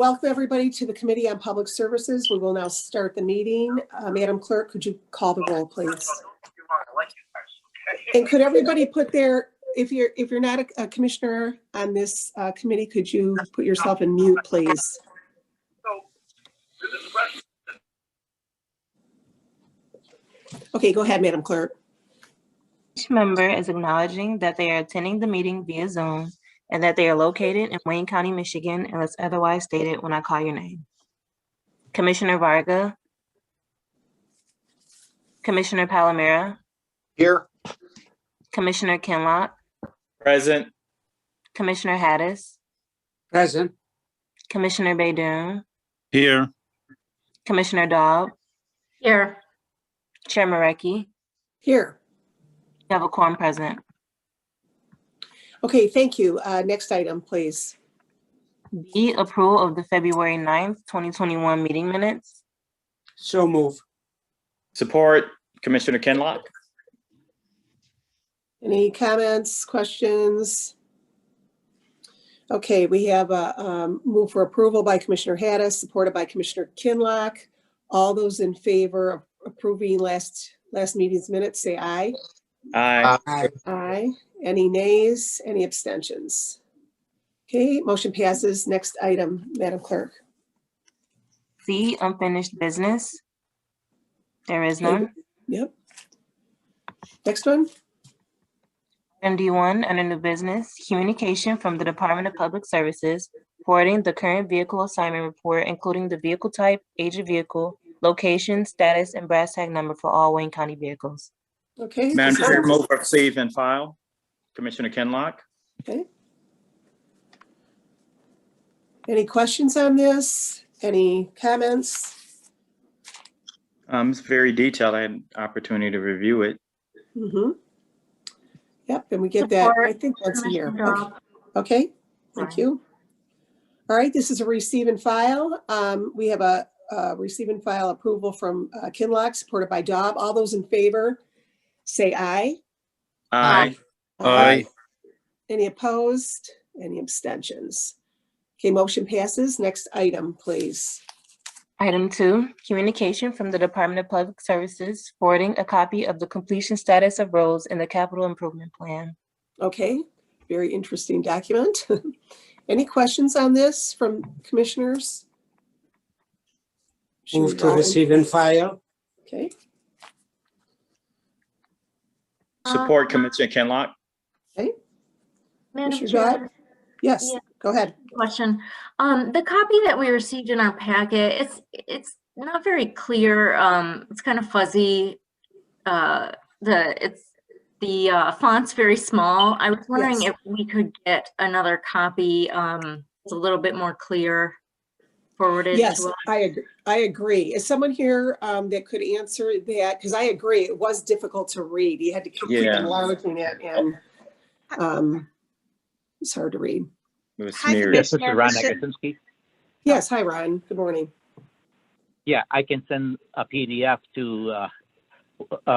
Welcome everybody to the Committee on Public Services. We will now start the meeting. Madam Clerk, could you call the roll, please? And could everybody put their, if you're not a commissioner on this committee, could you put yourself in mute, please? Okay, go ahead, Madam Clerk. Each member is acknowledging that they are attending the meeting via Zoom and that they are located in Wayne County, Michigan, unless otherwise stated when I call your name. Commissioner Varga. Commissioner Palomera. Here. Commissioner Kinlock. Present. Commissioner Hattis. Present. Commissioner Baydoun. Here. Commissioner Daub. Here. Chair Marecki. Here. You have a quorum present. Okay, thank you. Next item, please. B, approval of the February 9th, 2021 meeting minutes. So move. Support, Commissioner Kinlock. Any comments, questions? Okay, we have a move for approval by Commissioner Hattis, supported by Commissioner Kinlock. All those in favor of approving last meeting's minutes, say aye. Aye. Aye. Any nays? Any abstentions? Okay, motion passes. Next item, Madam Clerk. C, unfinished business. There is none. Yep. Next one. Item D1, under new business, communication from the Department of Public Services, forwarding the current vehicle assignment report, including the vehicle type, age of vehicle, location, status, and brass tag number for all Wayne County vehicles. Okay. Madam Chair, move for receive and file. Commissioner Kinlock. Okay. Any questions on this? Any comments? It's very detailed. I had an opportunity to review it. Mm-hmm. Yep, and we get that, I think, once a year. Okay, thank you. All right, this is a receive and file. We have a receive and file approval from Kinlock, supported by Daub. All those in favor, say aye. Aye. Aye. Any opposed? Any abstentions? Okay, motion passes. Next item, please. Item 2, communication from the Department of Public Services, forwarding a copy of the completion status of roads in the capital improvement plan. Okay, very interesting document. Any questions on this from commissioners? Move to receive and file. Okay. Support, Commissioner Kinlock. Okay. Madam Commissioner Chair, Dodd? Yes, Yeah. go ahead. question. The copy that we received in our packet, it's not very clear. It's kind of fuzzy. The font's very small. I was wondering Yes. if we could get another copy. It's a little bit more clear forwarded Yes, to us. I agree. Is someone here that could answer that? Because I agree, it was difficult to read. You had to keep Yeah. enlarging it, and it's hard to read. It was Hi, smeared. Yes, this is Commissioner. Ron We should- Agasinski. Yes, hi, Ron. Good morning. Yeah, I can send a PDF to,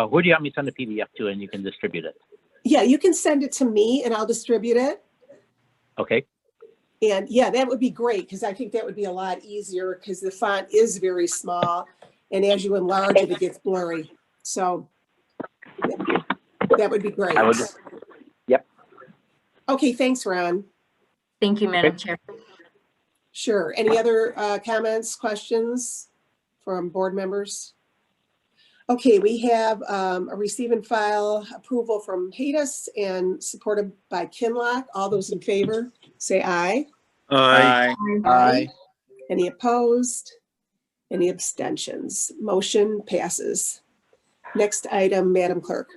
who do you want me to send the PDF to, and you can distribute it? Yeah, you can send it to me and I'll distribute it. Okay, And yeah, that would be great, because I think that would be a lot easier, because the font is very small, and as you enlarge it, it gets blurry. So that would be great. I will. Yep. Okay, thanks, Ron. Thank you, Madam Chair. Sure. Any other comments, questions from board members? Okay, we have a receive and file approval from Hattis and supported by Kinlock. All those in favor, say aye. Aye. Aye. Any opposed? Any abstentions? Motion passes. Next item, Madam Clerk.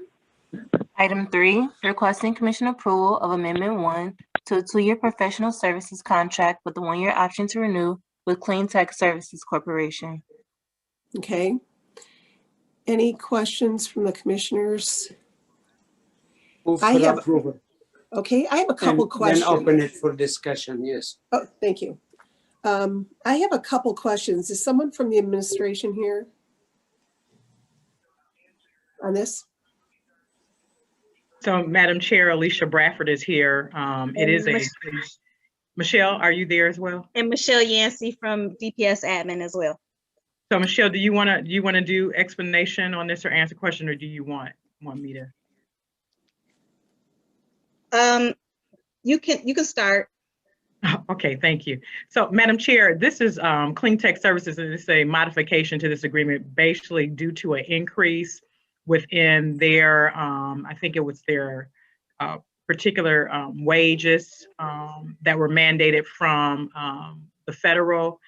Item 3, requesting commission approval of Amendment 1 to a 2-year professional services contract with the 1-year option to renew with Cleantech Services Corporation. Okay. Any questions from the commissioners? Move I for have- approval. Okay, I have a couple And questions. then open it for discussion, yes. Oh, thank you. I have a couple questions. Is someone from the administration here on this? So, Madam Chair, Alicia Bradford is here. It is a Michelle, are you there as well? And Michelle Yancey from DPS admin as well. So Michelle, do you want to do explanation on this or answer question, or do you want me to? You can start. Okay, thank you. So, Madam Chair, this is Cleantech Services, and it's a modification to this agreement, basically due to an increase within their, I think it was their particular wages that were mandated from the federal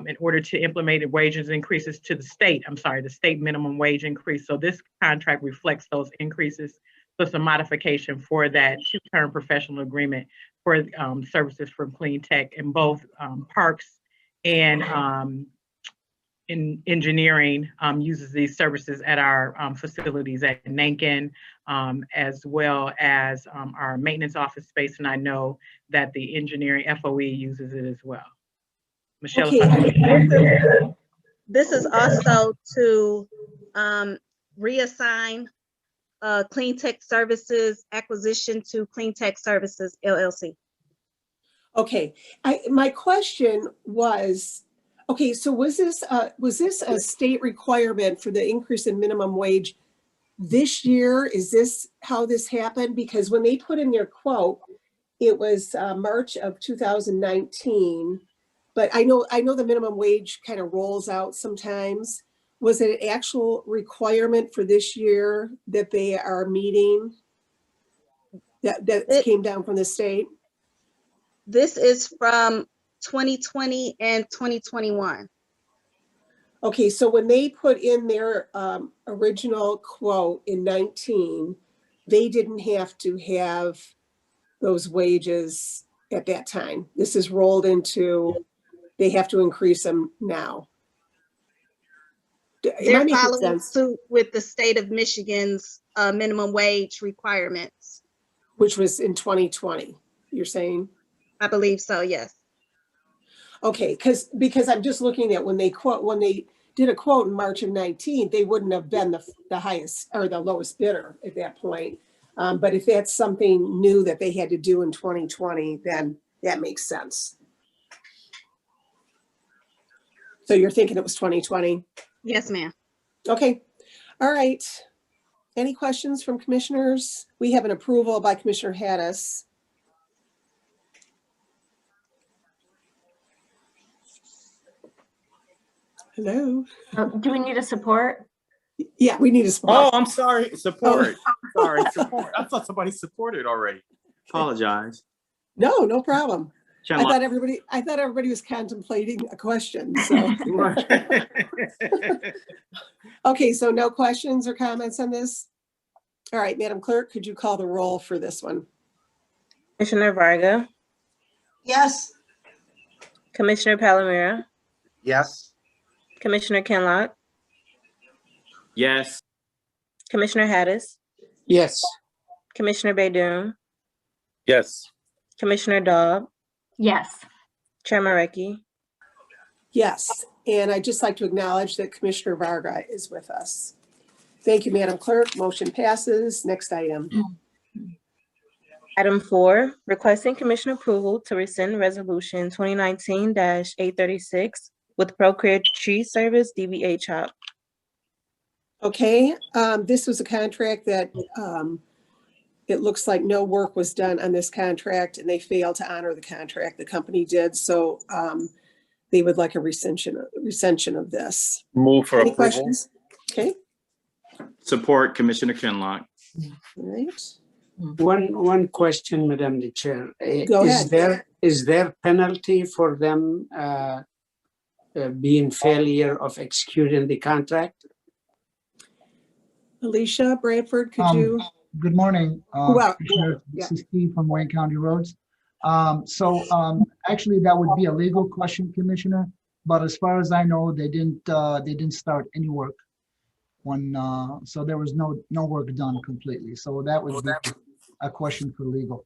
in order to implement wages increases to the state. I'm sorry, the state minimum wage increase. So this contract reflects those increases. So it's a modification for that two-term professional agreement for services from Cleantech in both parks and in engineering uses these services at our facilities at Nankin, as well as our maintenance office space. And I know that the engineering FOE uses it as well. Michelle. Okay. This is also to reassign Cleantech Services acquisition to Cleantech Services LLC. Okay, my question was, okay, so was this a state requirement for the increase in minimum wage this year? Is this how this happened? Because when they put in their quote, it was March of 2019, but I know the minimum wage kind of rolls out sometimes. Was it an actual requirement for this year that they are meeting? That came down from the state? This is from 2020 and 2021. Okay, so when they put in their original quote in 19, they didn't have to have those wages at that time. This is rolled into, they have to increase them now. They're following suit with the state of Michigan's minimum wage requirements. Which was in 2020, you're saying? I believe so, yes. Okay, because I'm just looking at when they did a quote in March of 19, they wouldn't have been the highest or the lowest bidder at that point. But if that's something new that they had to do in 2020, then that makes sense. So you're thinking it was 2020? Yes, ma'am. Okay, all right. Any questions from commissioners? We have an approval by Commissioner Haddis. Hello? Do we need a support? Yeah, we need a support. Oh, I'm sorry. Support. Oh. Sorry, support. I thought somebody supported already. Apologize. No problem. I thought everybody was contemplating a question. So. Okay, so no questions or comments on this? All right, Madam Clerk, could you call the roll for this one? Commissioner Varga, Yes. Commissioner Palomera, Yes. Commissioner Kinlock, Yes. Commissioner Haddis, Yes. Commissioner Baydoun, Yes. Commissioner Daub, Yes. Chair Marecki. Yes, and I'd just like to acknowledge that Commissioner Varga is with us. Thank you, Madam Clerk. Motion passes. Next item. Item 4, requesting commission approval to rescind resolution 2019-836 with Procare Tree Service DBA CHOP. Okay, this was a contract that it looks like no work was done on this contract and they failed to honor the contract. The company did, so they would like a rescission of this. Move for Any approval. questions? Okay. Support Commissioner Kinlock. All right. One question, Madam the Chair. Go ahead. Is there penalty for them being failure of executing the contract? Alicia Bradford, could you? Good morning. Well, This is Steve from Wayne County Roads. Actually, that would be a legal question, Commissioner. But as far as I know, they didn't start any work so there was no work done completely. So that would be a question for legal.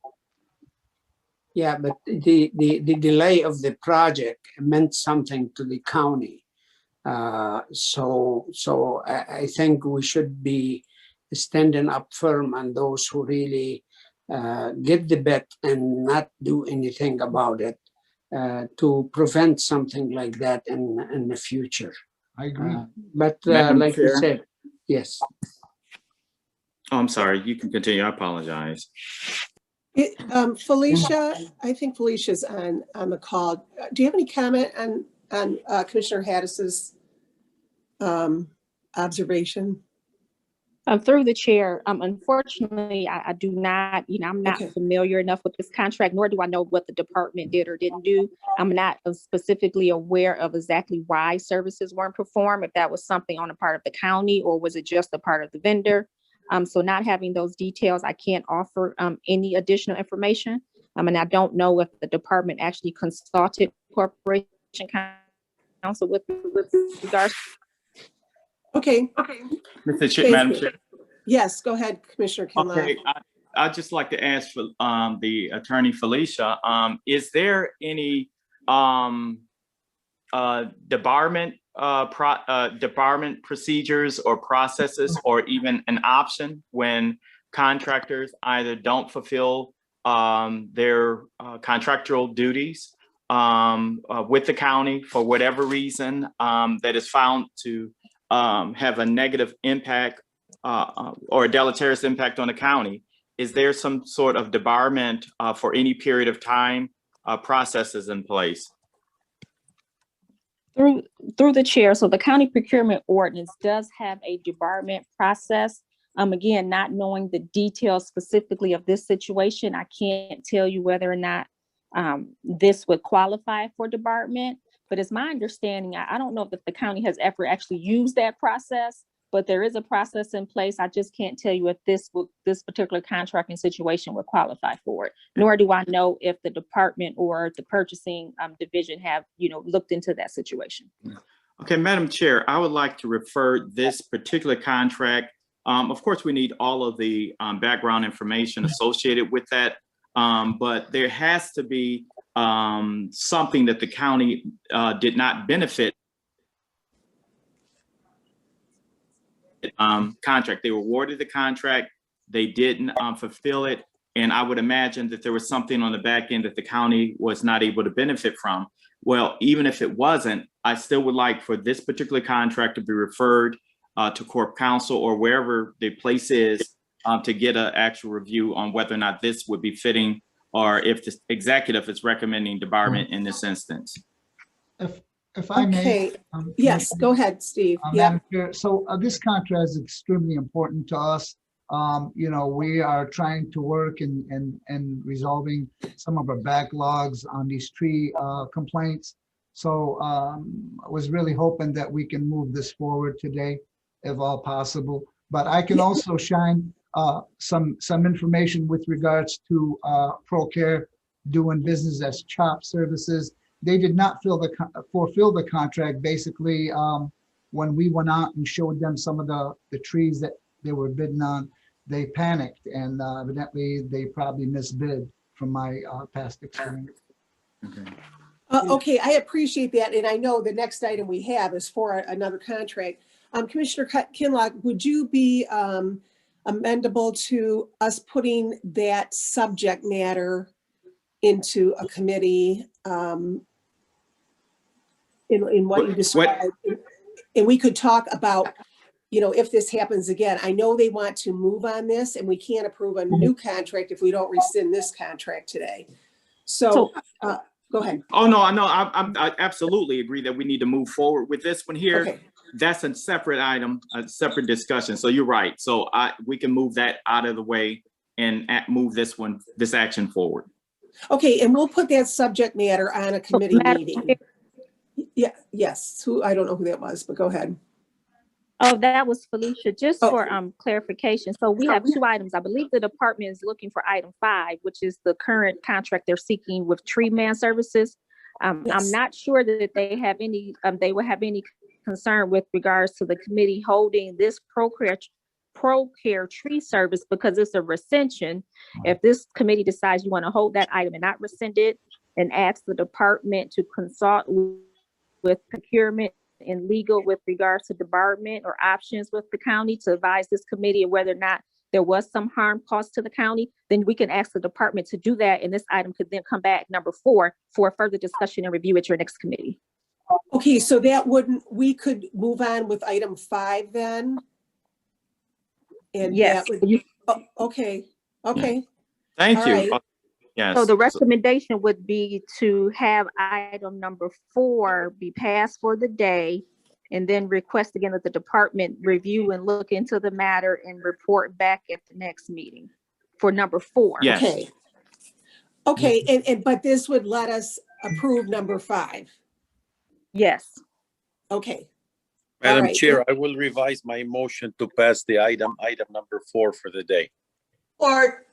Yeah, but the delay of the project meant something to the county. So I think we should be standing up firm on those who really get the bid and not do anything about it to prevent something like that in the future. I agree. But Madam like you Chair. said, yes. Oh, I'm sorry. You can continue. I apologize. Felicia, I think Felicia's on the call. Do you have any comment on Commissioner Haddis's observation? Through the chair, unfortunately, I do not, I'm not familiar enough with this contract, nor do I know what the department did or didn't do. I'm not specifically aware of exactly why services weren't performed, if that was something on the part of the county or was it just a part of the vendor. So not having those details, I can't offer any additional information. And I don't know if the department actually consulted Corporation Counsel with regards. Okay. Madam Chair. Yes, go ahead, Commissioner Kinlaw. Okay, I'd just like to ask for the attorney Felicia, is there any debarment procedures or processes or even an option when contractors either don't fulfill their contractual duties with the county for whatever reason that is found to have a negative impact or a deleterious impact on the county? Is there some sort of debarment for any period of time processes in place? Through the chair, so the county procurement ordinance does have a debarment process. Again, not knowing the details specifically of this situation, I can't tell you whether or not this would qualify for debarment. But it's my understanding, I don't know if the county has ever actually used that process, but there is a process in place. I just can't tell you if this particular contracting situation would qualify for it. Nor do I know if the department or the purchasing division have, looked into that situation. Okay, Madam Chair, I would like to refer this particular contract. Of course, we need all of the background information associated with that, but there has to be something that the county did not benefit contract. They were awarded the contract, they didn't fulfill it, and I would imagine that there was something on the back end that the county was not able to benefit from. Well, even if it wasn't, I still would like for this particular contract to be referred to Corp Counsel or wherever the place is to get an actual review on whether or not this would be or if the executive is recommending debarment in this instance. If I may. Yes, go ahead, Steve. Madam Chair, so this contract is extremely important to us. We are trying to work in resolving some of our backlogs on these tree complaints. So I was really hoping that we can move this forward today, if all possible. But I can also shine some information with regards to ProCare doing business as CHOP services. They did not fulfill the contract. Basically, when we went out and showed them some of the trees that they were bidding on, they panicked, and evidently they probably misbid from my past experience. Okay, I appreciate that, and I know the next item we have is for another contract. Commissioner Kinlock, would you be amendable to us putting that subject matter into a committee in what you described? And we could talk about, if this happens again. I know they want to move on this, and we can't approve a new contract if we don't rescind this contract today. So go ahead. Oh, no, I absolutely agree that we need to move forward with this one here. Okay. That's a separate item, a separate discussion. So you're right. So we can move that out of the way and move this action forward. Okay, and we'll put that subject matter on a committee meeting. Yeah, yes. I don't know who that was, but go ahead. Oh, that was Felicia. Just for clarification. So we have two items. I believe the department is looking for item 5, which is the current contract they're seeking with Tree Man Services. I'm not sure that they have any, they will have any concern with regards to the committee holding this ProCare tree service because it's a rescission. If this committee decides you want to hold that item and not rescind it, and ask the department to consult with procurement and legal with regards to debarment or options with the county to advise this committee of whether or not there was some harm caused to the county, then we can ask the department to do that. And this item could then come back, number 4, for further discussion and review at your next committee. Okay, so that wouldn't, we could move on with item 5 then? And Yes. that would, oh, okay, okay. Thank All you. right. Yes. So the recommendation would be to have item number 4 be passed for the day, and then request again that the department review and look into the matter and report back at the next meeting for number 4. Yes. Okay. Okay, and but this would let us approve number 5. Yes. Okay. Madam right. Chair, I will revise my motion to pass the item number 4 for the day. Or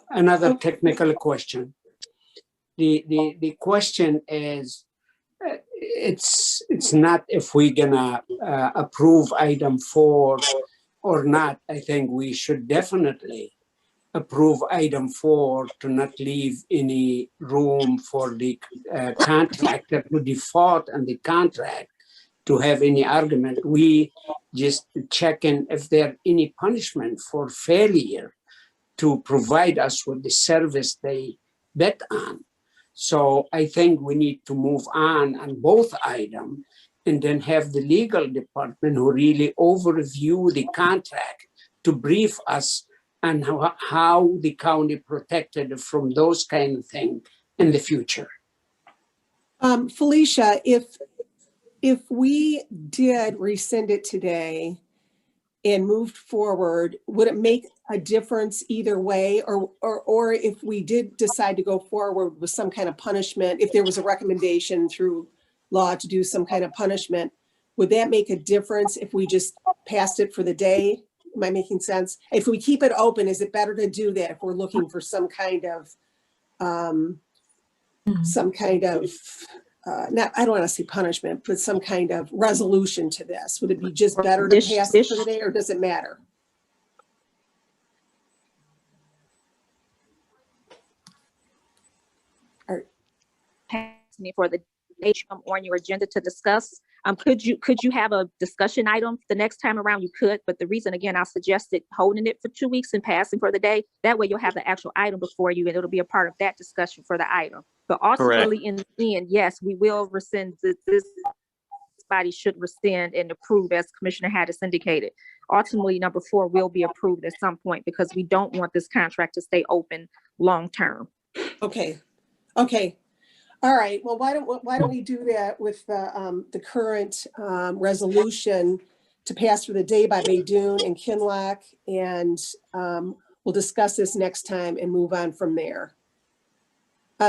Another technical question. The question is, it's not if we're gonna approve item 4 or not. I think we should definitely approve item 4 to not leave any room for the contractor to default on the contract to have any argument. We just checking if there any punishment for failure to provide us with the service they bet on. So I think we need to move on both items and then have the legal department who really overview the contract to brief us on how the county protected from those kind of things in the future. Felicia, if we did rescind it today and moved forward, would it make a difference either way? Or if we did decide to go forward with some kind of punishment, if there was a recommendation through law to do some kind of punishment, would that make a difference if we just passed it for the day? Am I making sense? If we keep it open, is it better to do that if we're looking for some kind of, not, I don't want to say punishment, but some kind of resolution to this? Would it be just better to pass it for the day, or does it matter? Me for the item on your agenda to discuss. Could you have a discussion item the next time around? You could, but the reason, again, I suggested holding it for 2 weeks and passing for the day. That way you'll have the actual item before you, and it'll be a part of that discussion for the item. But ultimately, in the end, yes, we will rescind this body should rescind and approve, as Commissioner Haddis indicated. Ultimately, number 4 will be approved at some point because we don't want this contract to stay open long term. Okay. Okay. All right. Well, why don't we do that with the current resolution to pass for the day by Baydoun and Kinlock, and we'll discuss this next time and move on from there.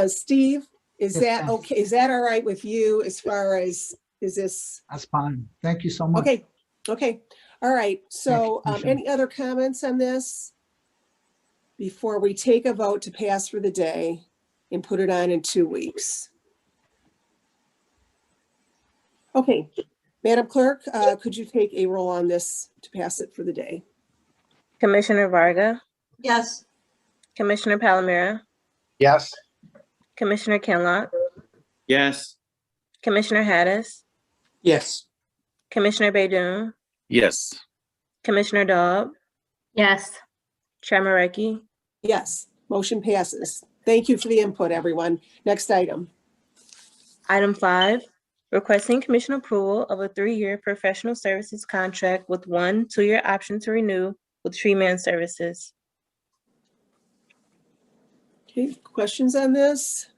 Steve, is that okay? Is that all right with you as far as, is this? That's fine. Thank you so much. Okay. Okay. All right. So any other comments on this before we take a vote to pass for the day and put it on in 2 weeks? Okay. Madam Clerk, could you take a roll on this to pass it for the day? Commissioner Varga, Yes. Commissioner Palomera, Yes. Commissioner Kinlock, Yes. Commissioner Haddis, Yes. Commissioner Baydoun, Yes. Commissioner Daub, Yes. Chair Mareki. Yes, motion passes. Thank you for the input, everyone. Next item. Item 5, requesting commission approval of a 3-year professional services contract with 1 2-year option to renew with Tree Man Services. Okay, questions on this?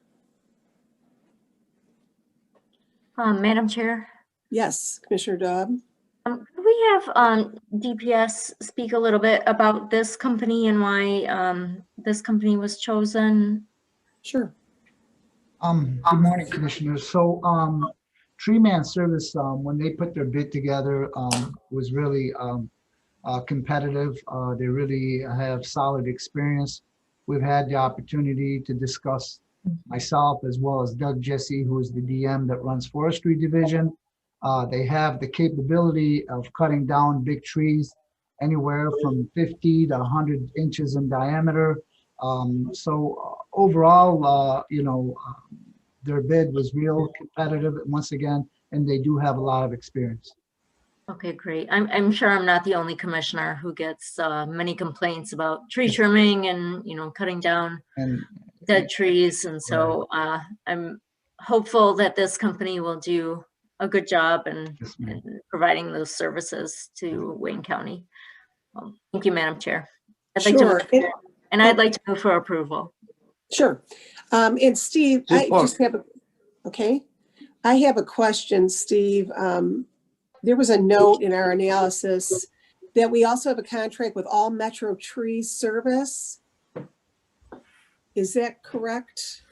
Madam Chair, Yes, Commissioner Dobb. could we have DPS speak a little bit about this company and why this company was chosen? Sure. Good morning, Commissioners. So, Tree Man Service, when they put their bid together, was really competitive. They really have solid experience. We've had the opportunity to discuss, myself as well as Doug Jesse, who is the DM that runs Forestry Division. They have the capability of cutting down big trees anywhere from 50 to 100 inches in diameter. So overall, their bid was real competitive once again, and they do have a lot of experience. Okay, great. I'm sure I'm not the only commissioner who gets many complaints about tree trimming and, cutting down And dead trees. And so I'm hopeful that this company will do a good job in providing those services to Wayne County. Thank you, Madam Chair. Sure. I'd like to move for approval. Sure. And Steve, I just have I have a question, Steve. There was a note in our analysis that we also have a contract with All Metro Tree Service. Is that correct?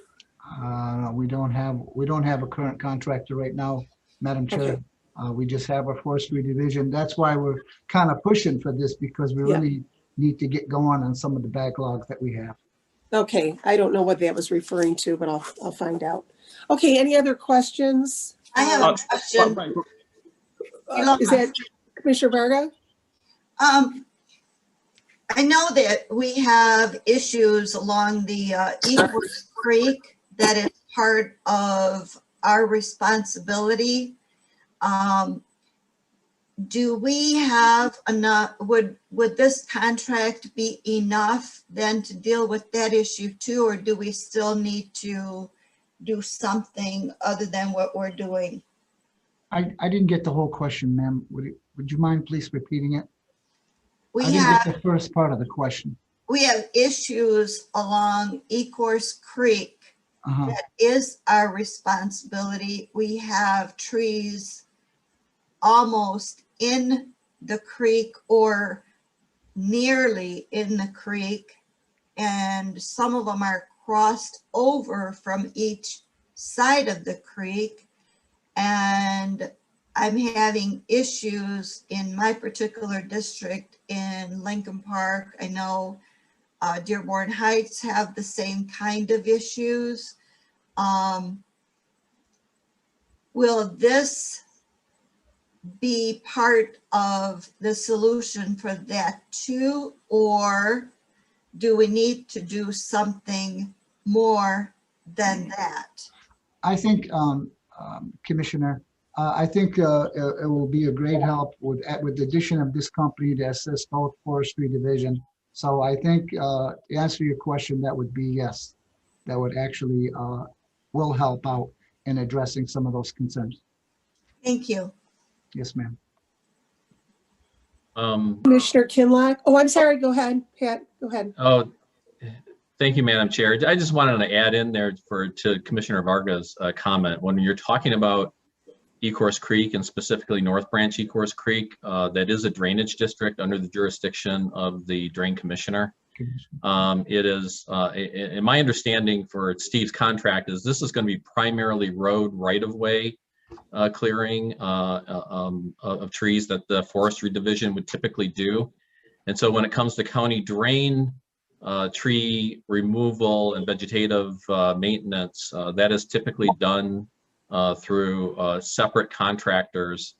we don't have a current contractor right now, Madam Chair. Okay. We just have our forestry division. That's why we're kind of pushing for this, because we really need to get going on some of the backlogs that we have. Okay, I don't know what that was referring to, but I'll find out. Okay, any other questions? I have a question. Is that Commissioner Varga? I know that we have issues along the Eagles Creek that is part of our responsibility. Do we have enough, would this contract be enough then to deal with that issue too, or do we still need to do something other than what we're doing? I didn't get the whole question, ma'am. Would you mind please repeating it? I didn't get the first part of the question. We have issues along Ecorse Creek. That is our responsibility. We have trees almost in the creek or nearly in the creek, and some of them are crossed over from each side of the creek. And I'm having issues in my particular district in Lincoln Park. I know Dearborn Heights have the same kind of issues. Will this be part of the solution for that too, or do we need to do something more than that? I think, Commissioner, I think it will be a great help with the addition of this company to assist both forestry division. So I think to answer your question, that would be yes. That would actually will help out in addressing some of those concerns. Thank you. Yes, ma'am. Commissioner Kinlock. Oh, I'm sorry. Go ahead, Pat. Go ahead. Oh, thank you, Madam Chair. I just wanted to add in there to Commissioner Varga's comment. When you're talking about Ecorse Creek and specifically North Branch Ecorse Creek, that is a drainage district under the jurisdiction of the Drain Commissioner. It is, in my understanding for Steve's contract, is this is going to be primarily road right-of-way clearing of trees that the forestry division would typically do. And so when it comes to county drain tree removal and vegetative maintenance, that is typically done through separate contractors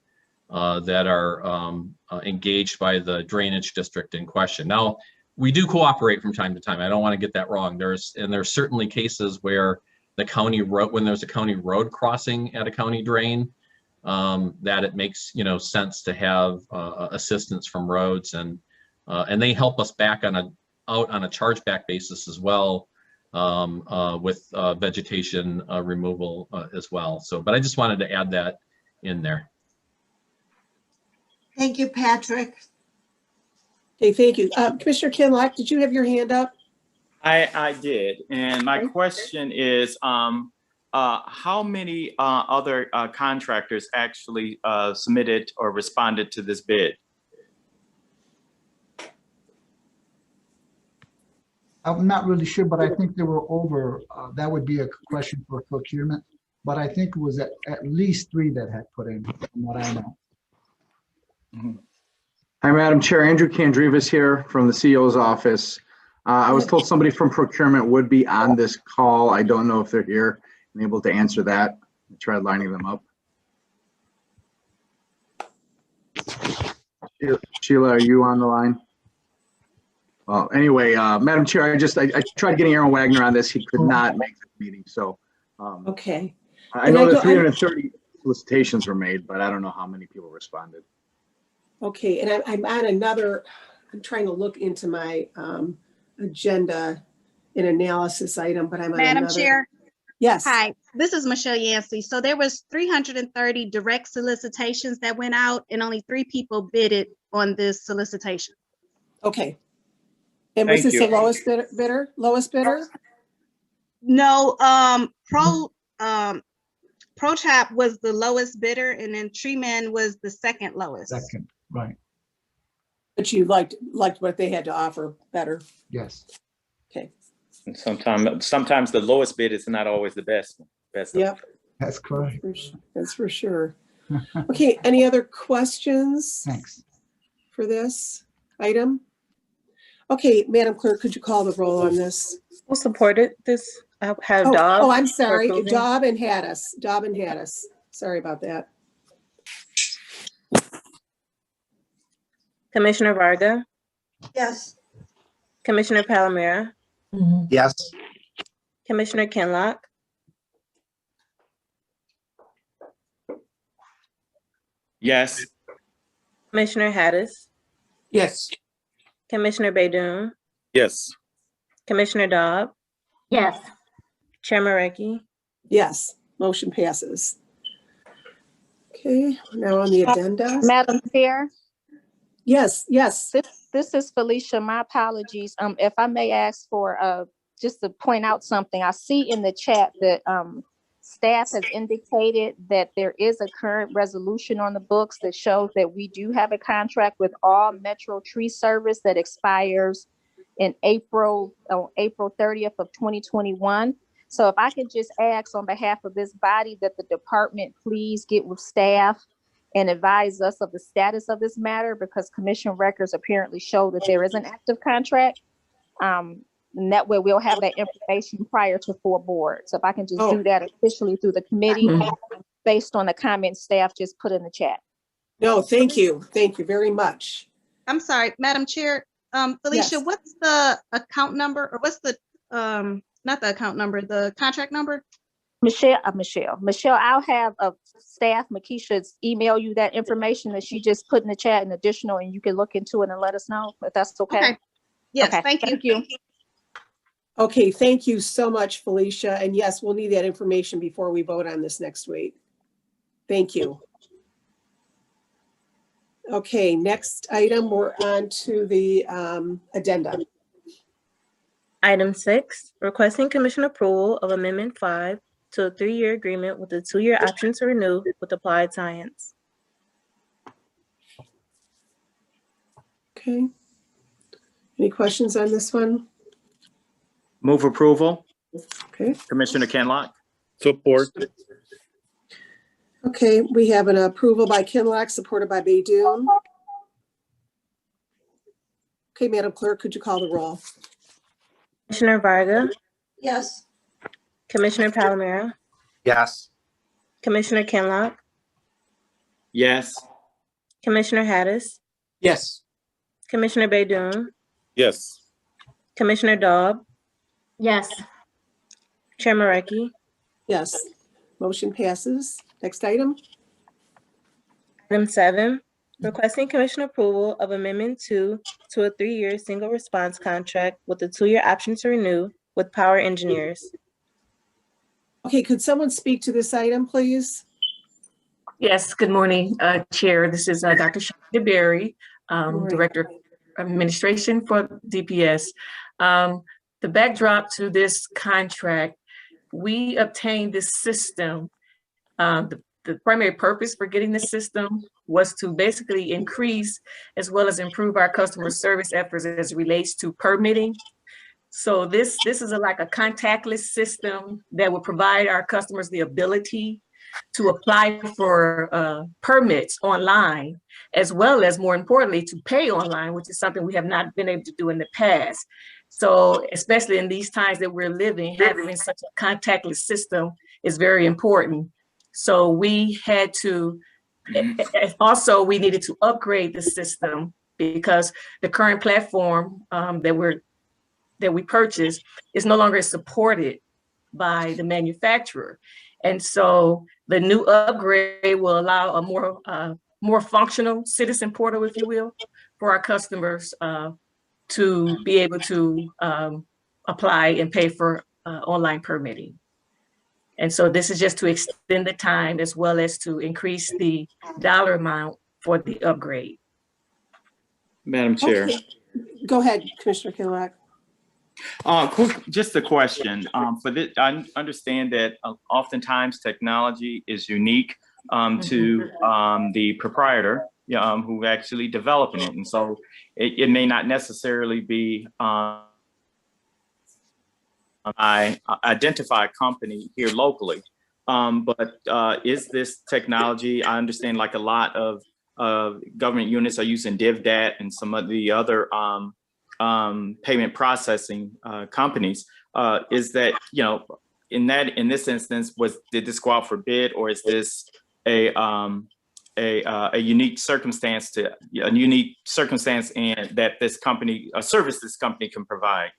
that are engaged by the drainage district in question. Now, we do cooperate from time to time. I don't want to get that wrong. There's certainly cases where the county road, when there's a county road crossing at a county drain, that it makes sense to have assistance from roads, and they help us back out on a chargeback basis as well, with vegetation removal as well. So, but I just wanted to add that in there. Thank you, Patrick. Okay, thank you. Commissioner Kinlock, did you have your hand up? I did, and my question is, how many other contractors actually submitted or responded to this bid? I'm not really sure, but I think there were over, that would be a question for procurement, but I think it was at least 3 that had put in, from what I know. Hi, Madam Chair. Andrew Candrivas here from the CEO's office. I was told somebody from procurement would be on this call. I don't know if they're here and able to answer that. I tried lining them up. Sheila, are you on the line? Well, anyway, Madam Chair, I tried getting Aaron Wagner on this. He could not make the meeting. So, okay. I know that 330 solicitations were made, but I don't know how many people responded. Okay, and I'm on another, I'm trying to look into my agenda and analysis item, but I'm on Madam another. Chair. Yes. Hi, this is Michelle Yancey. So there was 330 direct solicitations that went out and only 3 people bidded on this solicitation. Okay. And was Thank this the you. lowest bidder? Lowest bidder? No, ProChap was the lowest bidder, and then Treeman was the second lowest. Second, right, But you liked what they had to offer better. yes. Okay. And sometimes the lowest bid is not always the best. Yep. That's correct. That's for sure. Okay, any other questions? Thanks. For this item? Okay, Madam Clerk, could you call the roll on this? Who supported this? I have Dobb. Oh, I'm sorry, for approving. Dobb and Haddis. Sorry about that. Commissioner Varga, Yes. Commissioner Palomera, Yes. Commissioner Kinlock, Yes. Commissioner Haddis, Yes. Commissioner Baydoun, Yes. Commissioner Dobb, Yes. Chair Mareki. Yes, motion passes. Okay, now on the addenda. Madam Chair, Yes. this is Felicia. My apologies. If I may ask for just to point out something, I see in the chat that staff has indicated that there is a current resolution on the books that shows that we do have a contract with All Metro Tree Service that expires in April 30th of 2021. So if I could just ask on behalf of this body that the department please get with staff and advise us of the status of this matter, because commission records apparently show that there is an active contract. And that way we'll have that information prior to full board. So if I can just do that officially through the committee based on the comments staff just put in the chat. No, thank you. Thank you very much. I'm sorry, Madam Chair. Felicia, Yes. what's the account number, or what's the, not the account number, the contract number? Michelle, I'll have staff, Makisha, email you that information that she just put in the chat and additional, and you can look into it and let us know if that's okay. Okay. Yes, Okay, thank you. Okay, thank you so much, Felicia. And yes, we'll need that information before we vote on this next week. Thank you. Okay, next item, we're on to the addenda. Item 6, requesting commission approval of Amendment 5 to a 3-year agreement with a 2-year option to renew with Applied Science. Okay. Any questions on this one? Move approval. Okay. Commissioner Kinlock. Support. Okay, we have an approval by Kinlock, supported by Baydoun. Okay, Madam Clerk, could you call the roll? Commissioner Varga, Yes. Commissioner Palomera, Yes. Commissioner Kinlock, Yes. Commissioner Haddis, Yes. Commissioner Baydoun, Yes. Commissioner Dobb, Yes. Chair Mareki. Yes, motion passes. Next item. Item 7, requesting commission approval of Amendment 2 to a 3-year single response contract with a 2-year option to renew with Power Engineers. Okay, could someone speak to this item, please? Yes, good morning, Chair. This is Dr. Shonda Berry, Director of Administration for DPS. The backdrop to this contract, we obtained this system. The primary purpose for getting this system was to basically increase as well as improve our customer service efforts as it relates to permitting. So this is like a contactless system that will provide our customers the ability to apply for permits online, as well as, more importantly, to pay online, which is something we have not been able to do in the past. So especially in these times that we're living, having such a contactless system is very important. So we had to, also we needed to upgrade the system because the current platform that we purchased is no longer supported by the manufacturer. And so the new upgrade will allow a more more functional citizen portal, if you will, for our customers to be able to apply and pay for online permitting. And so this is just to extend the time as well as to increase the dollar amount for the upgrade. Madam Chair. Okay. Go ahead, Commissioner Killock. Just a question. For this, I understand that oftentimes technology is unique to the proprietor who actually developing it, and so it may not necessarily be I identify a company here locally, but is this technology? I understand like a lot of government units are using DivDat and some of the other payment processing companies. Is that, you know, in this instance, did this go out for bid, or is this a unique circumstance and that this company, a service this company can provide?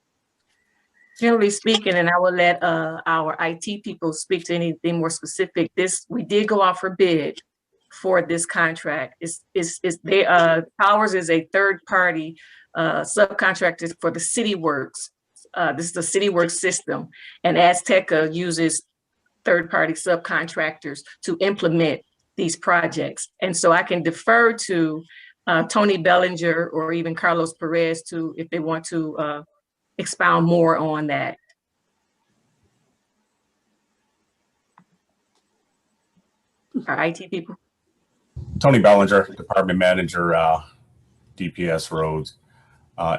Generally speaking, and I will let our IT people speak to anything more specific, we did go out for bid for this contract. Powers is a third party subcontractor for the CityWorks. This is the CityWorks system, and Azteca uses third party subcontractors to implement these projects. And so I can defer to Tony Bellinger or even Carlos Perez if they want to expound more on that. Our IT people. Tony Bellinger, Department Manager, DPS Roads.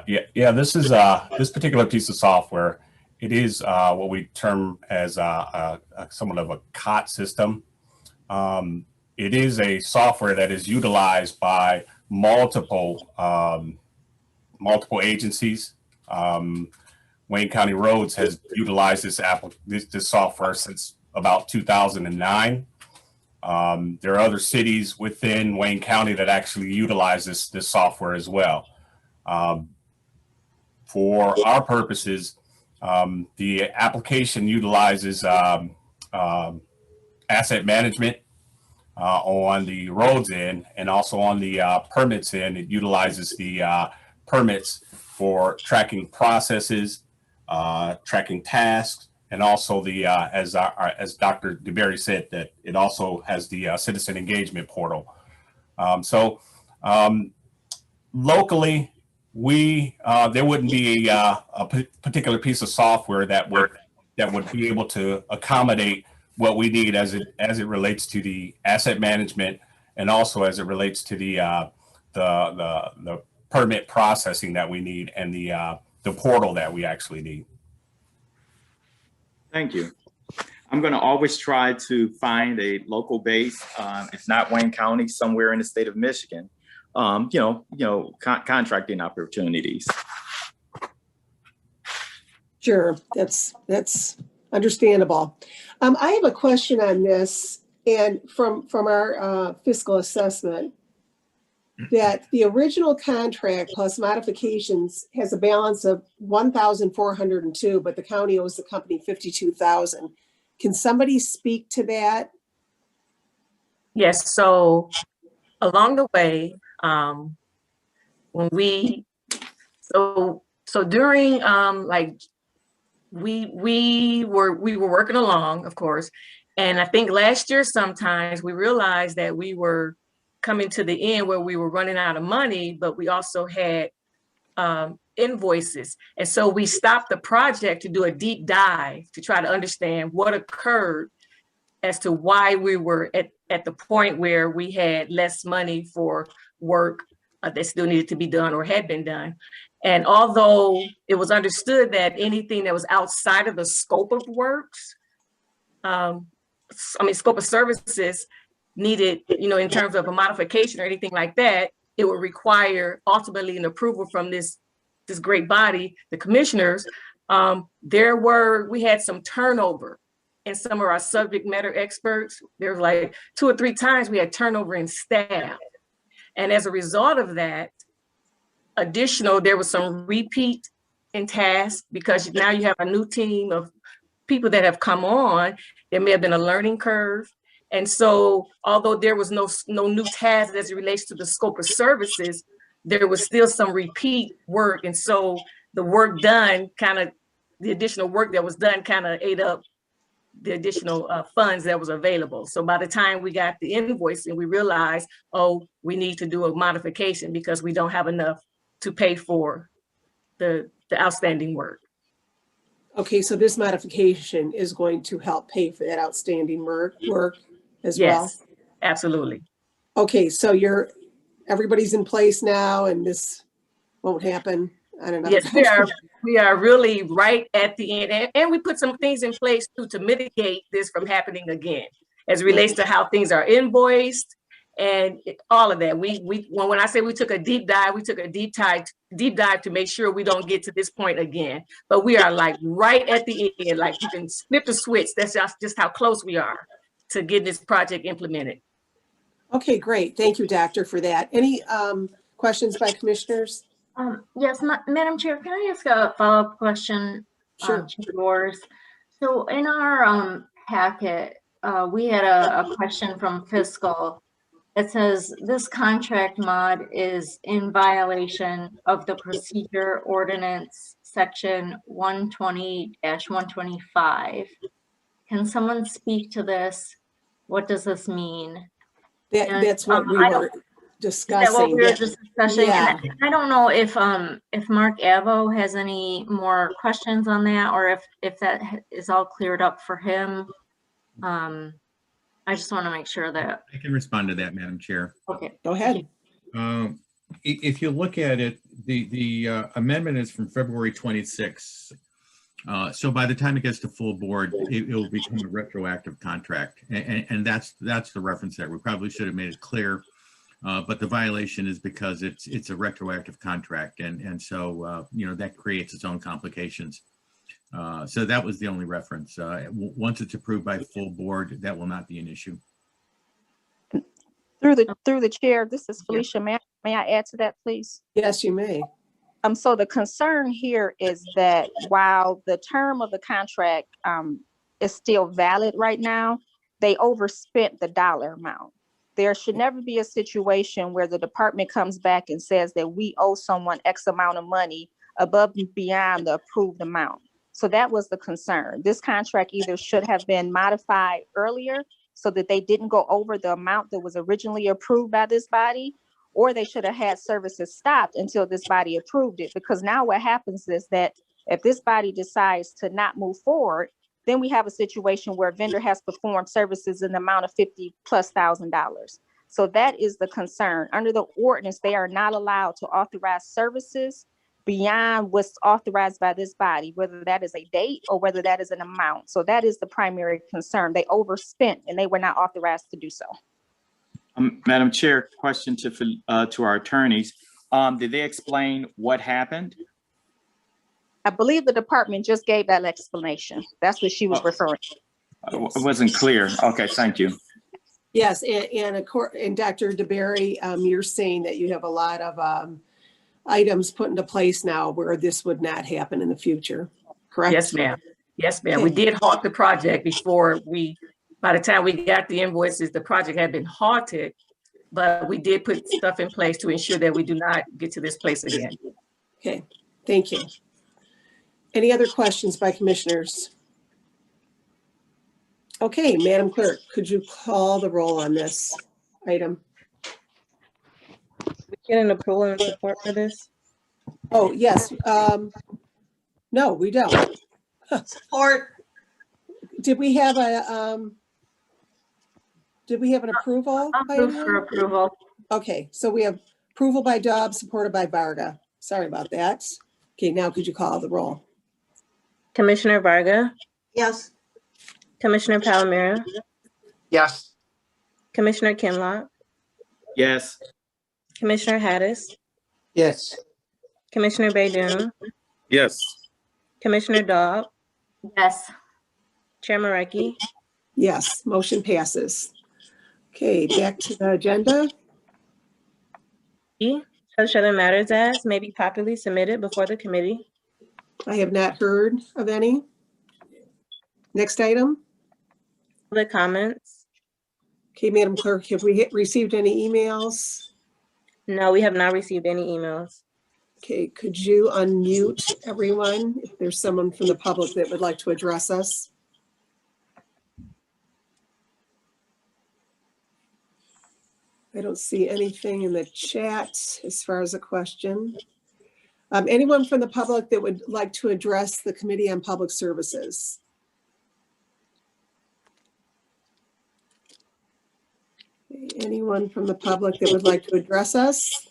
This is this particular piece of software. It is what we term as somewhat of a COT system. It is a software that is utilized by multiple agencies. Wayne County Roads has utilized this software since about 2009. There are other cities within Wayne County that actually utilize this software as well. For our purposes, the application utilizes asset management on the roads end, and also on the permits end. It utilizes the permits for tracking processes, tracking tasks, and also the as Dr. DeBerry said, that it also has the citizen engagement portal. Locally, there wouldn't be a particular piece of software that would be able to accommodate what we need as it relates to the asset management, and also as it relates to the permit processing that we need, and the portal that we actually need. Thank you. I'm going to always try to find a local base, if not Wayne County, somewhere in the state of Michigan, contracting opportunities. Sure, that's understandable. I have a question on this, and from our fiscal assessment, that the original contract plus modifications has a balance of $1,402, but the county owes the company $52,000. Can somebody speak to that? Yes. So along the way, when we during we were working along, of course, and I think last year sometimes we realized that we were coming to the end where we were running out of money, but we also had invoices. And so we stopped the project to do a deep dive to try to understand what occurred as to why we were at the point where we had less money for work that still needed to be done or had been done. And although it was understood that anything that was outside of the scope of works, scope of services, needed, in terms of a modification or anything like that, it would require ultimately an approval from this great body, the commissioners. We had some turnover in some of our subject matter experts. There was like 2 or 3 times we had turnover in staff. And as a result of that, there was some repeat in tasks, because now you have a new team of people that have come on. There may have been a learning curve. And so although there was no new task as it relates to the scope of services, there was still some repeat work. And so the work done the additional work that was done kind of ate up the additional funds that was available. So by the time we got the invoice and we realized, oh, we need to do a modification because we don't have enough to pay for the outstanding work. Okay, so this modification is going to help pay for that outstanding work as well? Yes, absolutely. Okay, so everybody's in place now and this won't happen on another. Yes, we are really right at the end. And we put some things in place to mitigate this from happening again as it relates to how things are invoiced and all of that. When I say we took a deep dive, we took a deep dive to make sure we don't get to this point again. But we are like right at the end, like you can flip the switch. That's just how close we are to get this project implemented. Okay, great. Thank you, Doctor, for that. Any questions by commissioners? Yes, Madam Chair, can I ask a follow-up question? Sure. To yours? So in our packet, we had a question from fiscal. It says this contract mod is in violation of the procedure ordinance section 120-125. Can someone speak to this? What does this mean? That's what we were discussing. Is that what we were discussing? Yeah. And I don't know if Mark Avo has any more questions on that, or if that is all cleared up for him. I just want to make sure that I can respond to that, Madam Chair. Okay, go ahead. If you look at it, the amendment is from February 26th. So by the time it gets to full board, it will become a retroactive contract. And that's the reference there. We probably should have made it clear, but the violation is because it's a retroactive contract. And so, that creates its own complications. So that was the only reference. Once it's approved by full board, that will not be an issue. Through the chair, this is Felicia. May I add to that, please? Yes, you may. So the concern here is that while the term of the contract is still valid right now, they overspent the dollar amount. There should never be a situation where the department comes back and says that we owe someone X amount of money above and beyond the approved amount. So that was the concern. This contract either should have been modified earlier so that they didn't go over the amount that was originally approved by this body, or they should have had services stopped until this body approved it. Because now what happens is that if this body decides to not move forward, then we have a situation where a vendor has performed services in the amount of $50,000+. So that is the concern. Under the ordinance, they are not allowed to authorize services beyond what's authorized by this body, whether that is a date or whether that is an amount. So that is the primary concern. They overspent and they were not authorized to do so. Madam Chair, question to our attorneys. Did they explain what happened? I believe the department just gave that explanation. That's what she was referring to. It wasn't clear. Okay, thank you. Yes, and Dr. DeBerry, you're saying that you have a lot of items put into place now where this would not happen in the future, correct? Yes, ma'am. Yes, ma'am. Okay. We did halt the project before by the time we got the invoices, the project had been halted, but we did put stuff in place to ensure that we do not get to this place again. Okay, thank you. Any other questions by commissioners? Okay, Madam Clerk, could you call the roll on this item? We get an approval and support for this? Oh, yes. No, we don't. Support. Did we have an approval? I'll move for approval. Okay, so we have approval by Dobbs, supported by Varga. Sorry about that. Okay, now could you call the roll? Commissioner Varga? Yes. Commissioner Palomero? Yes. Commissioner Kinlock? Yes. Commissioner Hattis? Yes. Commissioner Baydoun? Yes. Commissioner Daub? Yes. Chair Marecki? Yes, motion passes. Okay, back to the agenda. E, such other matters as may be properly submitted before the committee. I have not heard of any. Next item. Public comments. Okay, Madam Clerk, have we received any emails? No, we have not received any emails. Okay, could you unmute everyone if there's someone from the public that would like to address us? I don't see anything in the chat as far as a question. Anyone from the public that would like to address the Committee on Public Services? Anyone from the public that would like to address us?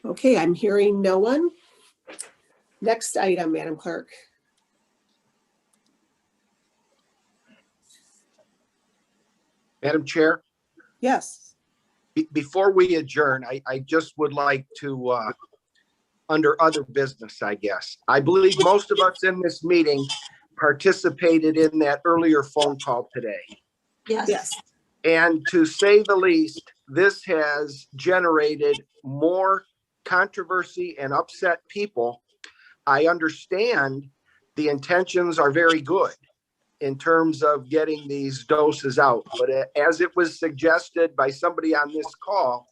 Okay, I'm hearing no one. Next item, Madam Clerk. Madam Chair, Yes. before we adjourn, I just would like to, under other business, I guess. I believe most of us in this meeting participated in that earlier phone call today. Yes. And to say the least, this has generated more controversy and upset people. I understand the intentions are very good in terms of getting these doses out. But as it was suggested by somebody on this call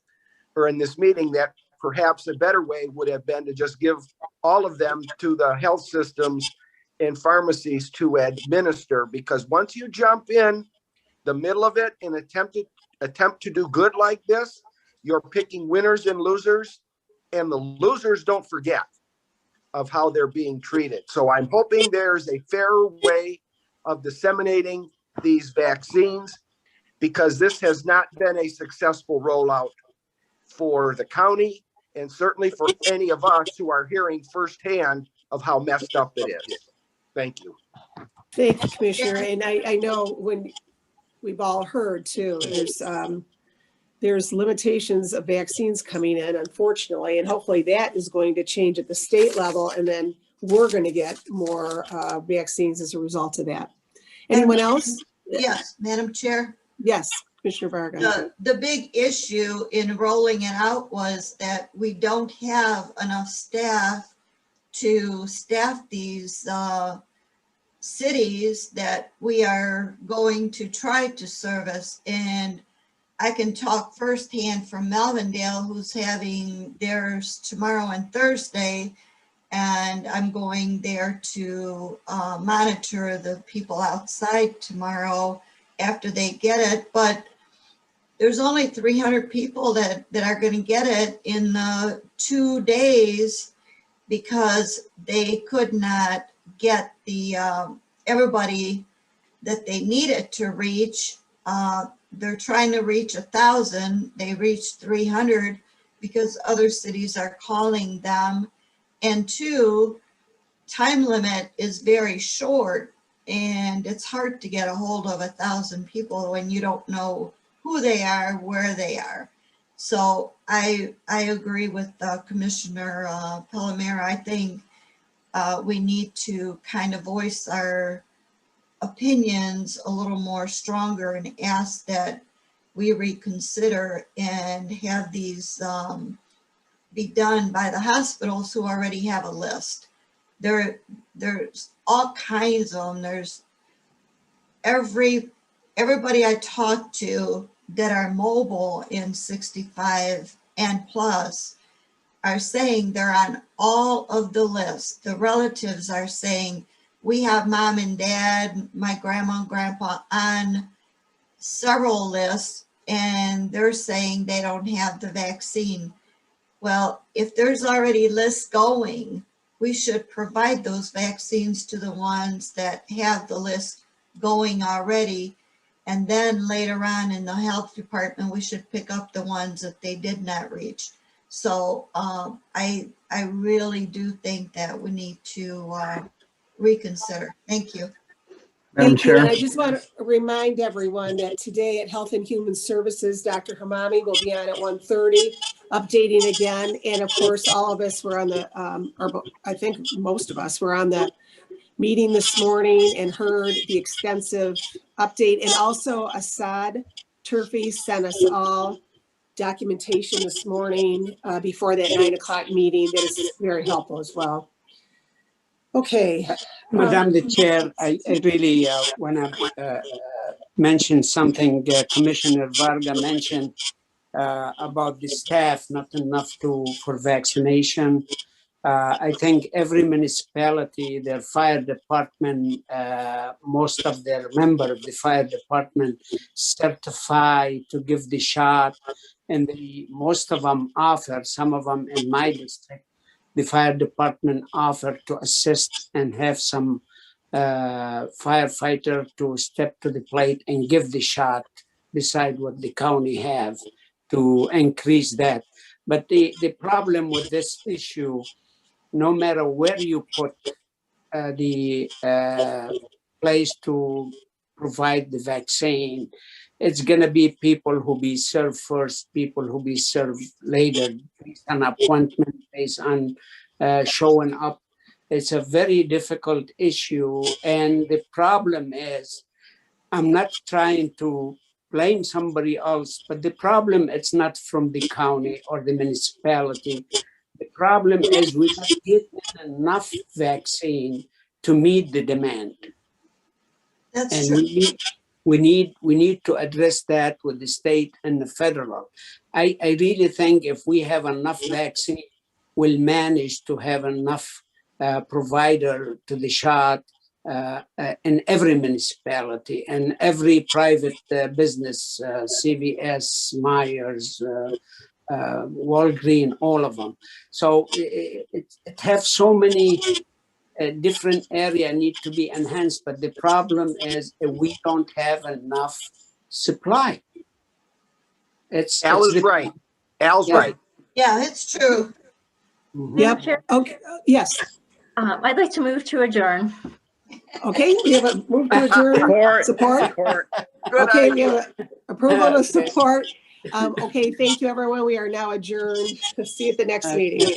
or in this meeting, that perhaps a better way would have been to just give all of them to the health systems and pharmacies to administer, because once you jump in the middle of it and attempt to do good like this, you're picking winners and losers, and the losers don't forget of how they're being treated. So I'm hoping there's a fairer way of disseminating these vaccines, because this has not been a successful rollout for the county and certainly for any of us who are hearing firsthand of how messed up it is. Thank you. Thank you, Commissioner. And I know when we've all heard too, there's limitations of vaccines coming in, unfortunately, and hopefully that is going to change at the state level, and then we're going to get more vaccines as a result of that. Anyone else? Yes, Madam Chair. Yes, Commissioner Varga. The big issue in rolling it out was that we don't have enough staff to staff these cities that we are going to try to service. And I can talk firsthand from Melvindale, who's having theirs tomorrow and Thursday, and I'm going there to monitor the people outside tomorrow after they get it. But there's only 300 people that are going to get it in the 2 days, because they could not get the everybody that they needed to reach. They're trying to reach 1,000. They reached 300 because other cities are calling them. And 2, time limit is very short, and it's hard to get a hold of 1,000 people when you don't know who they are, where they are. So I agree with Commissioner Palomera. I think we need to kind of voice our opinions a little more stronger and ask that we reconsider and have these be done by the hospitals who already have a list. There's all kinds of them. There's everybody I talk to that are mobile in 65 and plus are saying they're on all of the lists. The relatives are saying, we have mom and dad, my grandma and grandpa on several lists, and they're saying they don't have the vaccine. Well, if there's already lists going, we should provide those vaccines to the ones that have the list going already. And then later on in the health department, we should pick up the ones that they did not reach. So I really do think that we need to reconsider. Thank you. Thank you. And I just want to remind everyone that today at Health and Human Services, Dr. Hamami will be on at 1:30, updating again. And of course, all of us were on the, or I think most of us were on the meeting this morning and heard the extensive update. And also Assad Turfi sent us all documentation this morning before that 9 o'clock meeting that is very helpful as well. Okay. Madam the Chair, I really want to mention something Commissioner Varga mentioned about the staff, not enough for vaccination. I think every municipality, their fire department, most of their members of the fire department certify to give the shot, and most of them offer, some of them in my district, the fire department offer to assist and have some firefighter to step to the plate and give the shot beside what the county have to increase that. But the problem with this issue, no matter where you put the place to provide the vaccine, it's going to be people who be served first, people who be served later, based on appointment, based on showing up. It's a very difficult issue. And the problem is, I'm not trying to blame somebody else, but the problem, it's not from the county or the municipality. The problem is we not getting enough vaccine to meet the demand. That's and true. we need to address that with the state and the federal. I really think if we have enough vaccine, we'll manage to have enough provider to the shot in every municipality and every private business, CVS, Myers, Walgreen, all of them. So it have so many different area need to be enhanced, but the problem is we don't have enough supply. Al is right. Al's right. Yeah, it's true. Yep. Okay. Yes. I'd like to move to adjourn. Okay, we have a move to adjourn. Support. Okay, we have approval of support. Okay, thank you, everyone. We are now adjourned. See you at the next meeting.